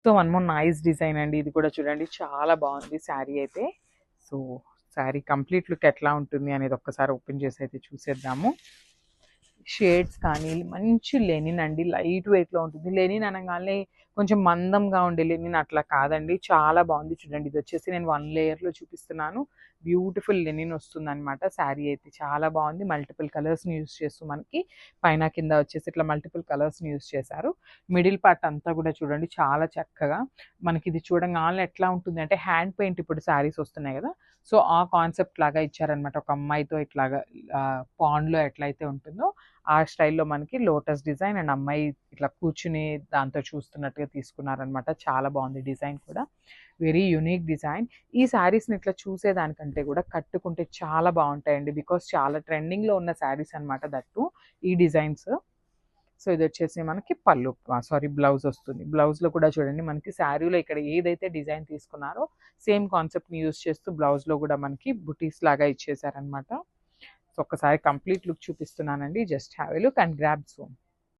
So one more nice design అండి. ఇది కూడా చూడండి చాలా బాగుంది శారీ అయితే. సో శారీ కంప్లీట్ లుక్ ఎట్లా ఉంటుంది అనేది ఒక్కసారి ఓపెన్ చేసి అయితే చూసేద్దాము. షేడ్స్ కానీ మంచి లెనిన్ అండి, లైట్ వెయిట్లో ఉంటుంది. లెనిన్ అనగానే కొంచెం మందంగా ఉండే లెనిన్ అట్లా కాదండి, చాలా బాగుంది చూడండి. ఇది వచ్చేసి నేను 1 లేయర్లో చూపిస్తున్నాను. బ్యూటిఫుల్ లెనిన్ వస్తుంది అనమాట. శారీ అయితే చాలా బాగుంది. మల్టిపుల్ కలర్స్ని యూస్ చేస్తూ మనకి పైన కింద వచ్చేసి ఇట్లా మల్టిపుల్ కలర్స్ని యూస్ చేశారు. మిడిల్ పార్ట్ అంతా కూడా చూడండి చాలా చక్కగా మనకి ఇది చూడగానే ఎట్లా ఉంటుంది అంటే హ్యాండ్ పెయింట్ ఇప్పుడు శారీస్ వస్తున్నాయి కదా, సో ఆ కాన్సెప్ట్ లాగా ఇచ్చారనమాట. ఒక అమ్మాయితో ఇట్లాగా పాండ్లో ఎట్లయితే ఉంటుందో ఆ స్టైల్లో మనకి లోటస్ డిజైన్ అండ్ అమ్మాయి ఇట్లా కూర్చుని దాంతో చూస్తున్నట్టుగా తీసుకున్నారనమాట. చాలా బాగుంది డిజైన్ కూడా, వెరీ యూనిక్ డిజైన్. ఈ శారీస్ని ఇట్లా చూసేదానికంటే కూడా కట్టుకుంటే చాలా బాగుంటాయండి, బికాస్ చాలా ట్రెండింగ్లో ఉన్న శారీస్ అనమాట దట్టు ఈ డిజైన్స్. సో ఇది వచ్చేసి మనకి పళ్ళు, సారీ బ్లౌజ్ వస్తుంది. బ్లౌజ్లో కూడా చూడండి మనకి శారీలో ఇక్కడ ఏదైతే డిజైన్ తీసుకున్నారో సేమ్ కాన్సెప్ట్ని యూస్ చేస్తూ బ్లౌజ్లో కూడా మనకి బుటీస్ లాగా ఇచ్చేసారనమాట. సో ఒక్కసారి కంప్లీట్ లుక్ చూపిస్తున్నానండి, just have a look and grab soon.